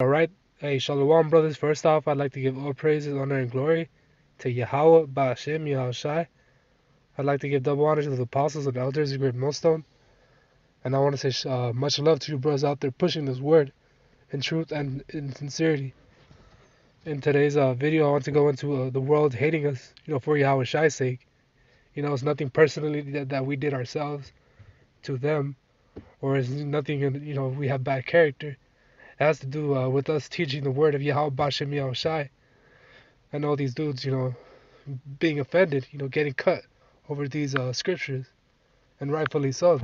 All right. Hey, Shalom, brothers. First off, I'd like to give all praises, honor, and glory to Yahweh, Ba'ashem, Yahushai. I'd like to give double honor to the apostles and elders of Great Millstone. And I want to say much love to you brothers out there pushing this word in truth and in sincerity. In today's video, I want to go into the world hating us, for Yahushai's sake. It's nothing personally that we did ourselves to them, or it's nothing, we have bad character. It has to do with us teaching the word of Yahweh, Ba'ashem, Yahushai. And all these dudes, being offended, getting cut over these scriptures, and rightfully so.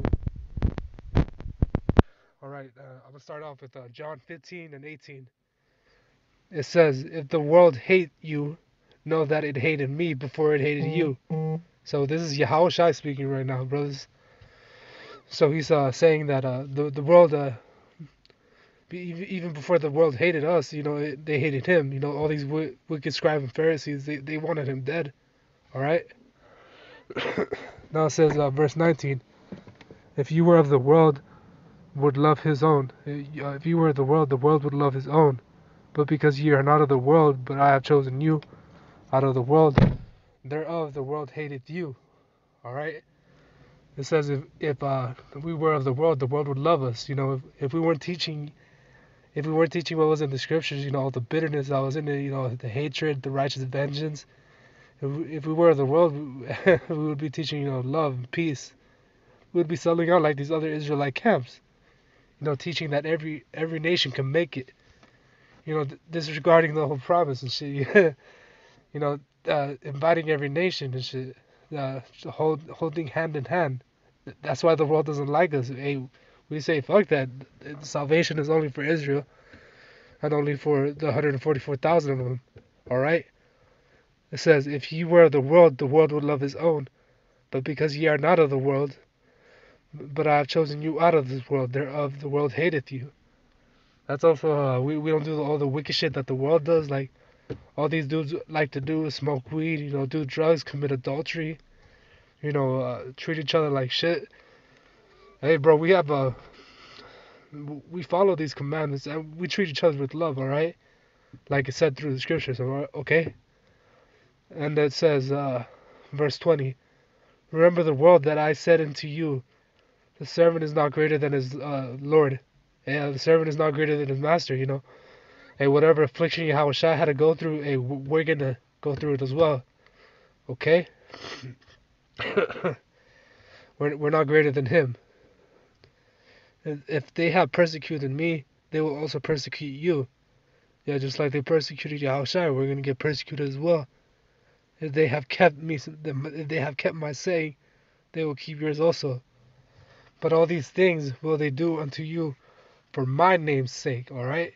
All right, I'm gonna start off with John 15 and 18. It says, "If the world hate you, know that it hated me before it hated you." So this is Yahushua speaking right now, brothers. So he's saying that the world, even before the world hated us, they hated him. All these wicked scribes and Pharisees, they wanted him dead. All right. Now it says, verse 19. If you were of the world, would love his own. If you were the world would love his own. But because ye are not of the world, but I have chosen you out of the world, thereof the world hateth you. All right. It says if we were of the world would love us. If we weren't teaching, what was in the scriptures, all the bitterness that was in it, the hatred, the righteous vengeance. If we were of the world, we would be teaching, love and peace. We would be selling out like these other Israelite camps. Teaching that every nation can make it. Disregarding the whole promise and shit. Inviting every nation and shit. Holding hand in hand. That's why the world doesn't like us. Hey, we say fuck that. Salvation is only for Israel and only for the 144,000 of them. All right. It says, "If ye were of the world would love his own. But because ye are not of the world, but I have chosen you out of this world, thereof the world hateth you." That's also we don't do all the wicked shit that the world does. Like all these dudes like to do is smoke weed, do drugs, commit adultery, treat each other like shit. Hey, bro, we follow these commandments and we treat each other with love, all right? Like it said through the scriptures, okay? And it says, verse 20, "Remember the word that I said unto you, the servant is not greater than his Lord. Yeah, the servant is not greater than his master, Hey, whatever affliction Yahushua had to go through, hey, we're gonna go through it as well, okay? we're not greater than him. If they have persecuted me, they will also persecute you. Yeah, just like they persecuted Yahushua, we're gonna get persecuted as well. If they have kept my saying, they will keep yours also. But all these things will they do unto you for my name's sake, all right?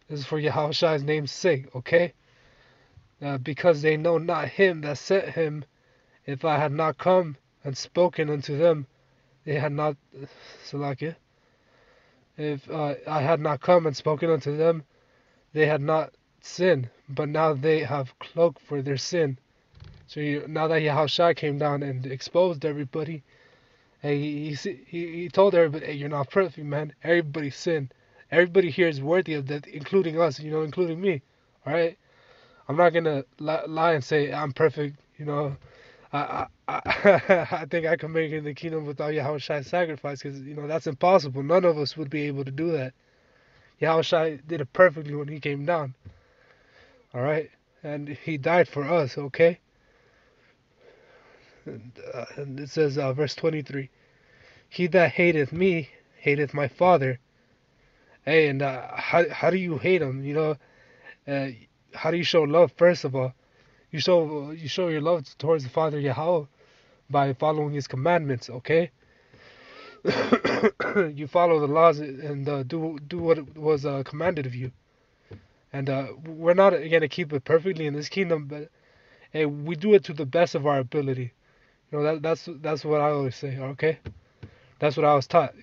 This is for Yahushua's name's sake, okay? Because they know not him that sent him. If I had not come and spoken unto them, they had not, Salakia. If I had not come and spoken unto them, they had not sinned. But now they have cloaked for their sin. So now that Yahushua came down and exposed everybody, hey, he told everybody, hey, you're not perfect, man. Everybody sinned. Everybody here is worthy of that, including us, including me. All right? I'm not going to lie and say I'm perfect, I think I can make it in the kingdom without Yahushua's sacrifice because, that's impossible. None of us would be able to do that. Yahushua did it perfectly when he came down. All right? And he died for us, okay? And it says, verse 23, "He that hateth me hateth my Father." Hey, and how do you hate him? Uh, how do you show love? First of all, you show your love towards the Father Yahweh by following His commandments. Okay, you follow the laws and do what was commanded of you. And we're not gonna keep it perfectly in this kingdom, but hey, we do it to the best of our ability. That's what I always say. Okay, that's what I was taught.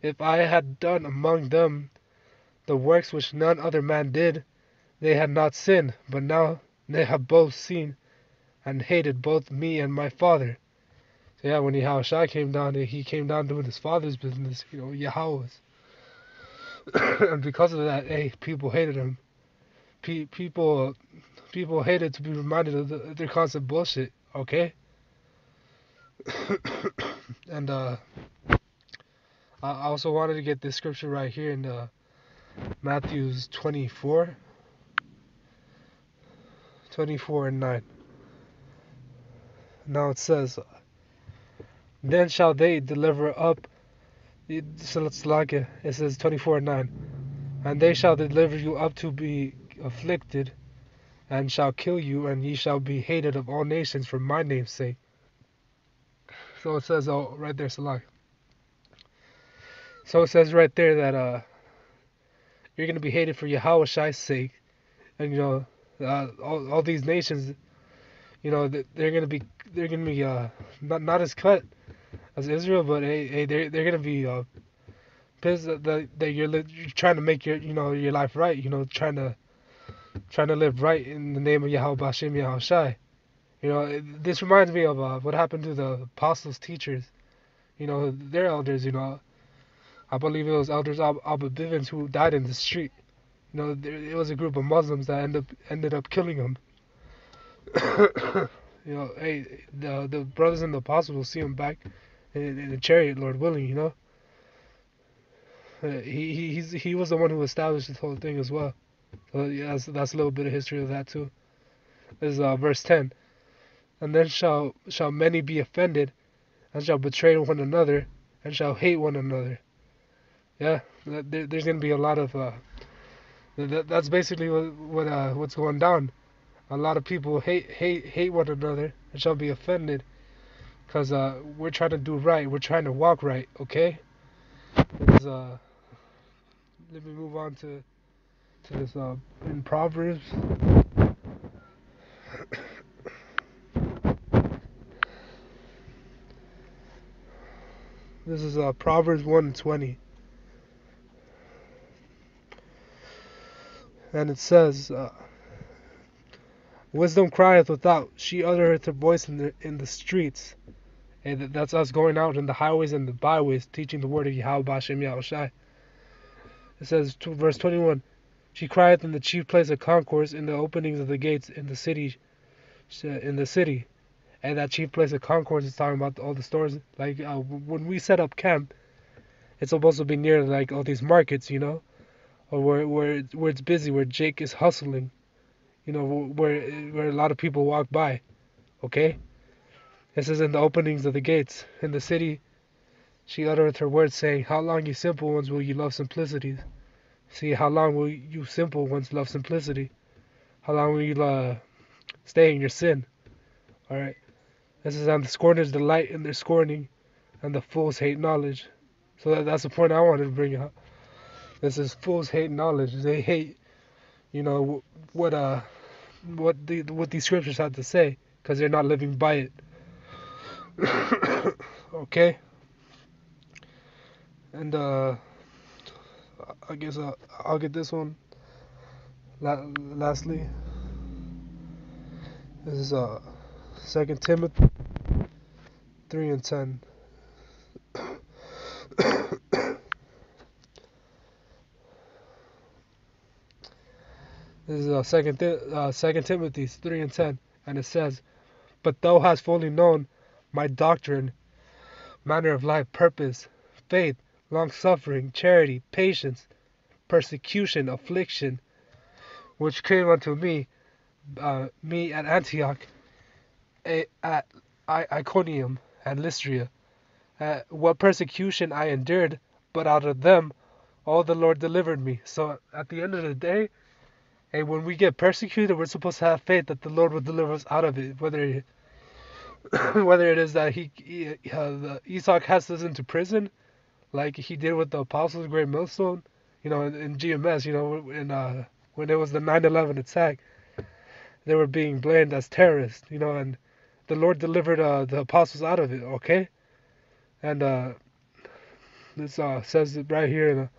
If I had done among them the works which none other man did, they had not sinned, but now they have both seen and hated both me and my Father. So yeah, when Yahushua came down, he came down doing his Father's business, Yahweh's. And because of that, hey, people hated him. People hated to be reminded of their constant bullshit. Okay, and I also wanted to get this scripture right here in Matthew's 24 and 9. Now it says, "Then shall they deliver up." So let's like it. It says 24 and 9. "And they shall deliver you up to be afflicted, and shall kill you, and ye shall be hated of all nations for my name's sake." So it says, oh, right there, Salak. So it says right there that you're gonna be hated for Yahweh sake, and all these nations, they're gonna be not as cut as Israel, but hey they're gonna be pissed that you're trying to make your life right, trying to live right in the name of Yahweh Bashem Yahweh Shai. This reminds me of what happened to the apostles' teachers. Their elders. I believe it was elders Abba Bivens who died in the street. It was a group of Muslims that ended up killing him. Hey, the brothers and the apostles will see him back in the chariot, Lord willing. He was the one who established this whole thing as well. So yeah, that's a little bit of history of that too. This is verse 10. "And then shall many be offended, and shall betray one another, and shall hate one another." Yeah, there's gonna be a lot of that's basically what's going down. A lot of people hate one another and shall be offended because we're trying to do right. We're trying to walk right. Okay. There's, let me move on to this in Proverbs. This is Proverbs 1:20, and it says, "Wisdom crieth without; she uttereth her voice in the streets." And that's us going out in the highways and the byways, teaching the word of Yahweh Bashem Yahweh Shai. It says, verse 21, "She crieth in the chief place of concourse, in the openings of the gates in the city, And that chief place of concourse is talking about all the stores. Like when we set up camp, it's supposed to be near like all these markets, or where it's busy, where Jake is hustling, where a lot of people walk by. Okay. This is in the openings of the gates in the city. She uttereth her words, saying, How long, ye simple ones, will ye love simplicity? See, how long will you simple ones love simplicity? How long will you stay in your sin? All right. This is on the scorners delight in their scorning, and the fools hate knowledge. So that's the point I wanted to bring out. This is fools hate knowledge. They hate, what these scriptures have to say, because they're not living by it. Okay. And I guess I'll get this one. Lastly, this is 2 Timothy 3:10. This is 2 Timothy 3:10, and it says, But thou hast fully known my doctrine, manner of life, purpose, faith, long-suffering, charity, patience, persecution, affliction, which came unto me at Antioch, at Iconium, and Lystra, what persecution I endured, but out of them all the Lord delivered me. So at the end of the day, hey, when we get persecuted, we're supposed to have faith that the Lord will deliver us out of it. Whether it is that Esau cast us into prison, like he did with the Apostles' Great Millstone, in GMS, when it was the 9/11 attack, they were being blamed as terrorists, and the Lord delivered the apostles out of it. Okay, and this says it right here.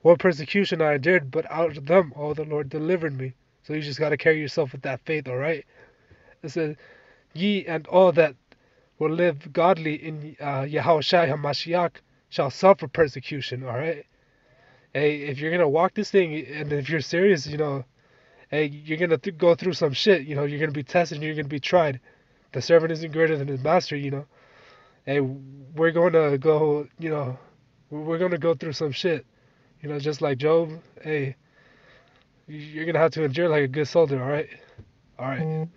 What persecution I endured, but out of them all the Lord delivered me. So you just got to carry yourself with that faith, all right? It says, Ye and all that will live godly in Yahushua HaMashiach shall suffer persecution, all right? Hey, if you're gonna walk this thing, and if you're serious, hey, you're gonna go through some shit. You're gonna be tested, and you're gonna be tried. The servant isn't greater than his master. Hey, we're gonna go. We're gonna go through some shit. Just like Job. Hey, you're gonna have to endure like a good soldier. All right.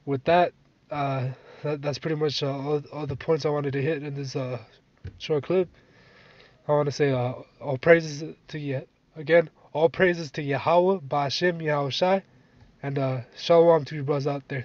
With that, uh, that's pretty much all the points I wanted to hit in this short clip. I want to say all praises to you again. All praises to Yahweh, Ba'ashem, Yahushai, and shalom to you brothers out there.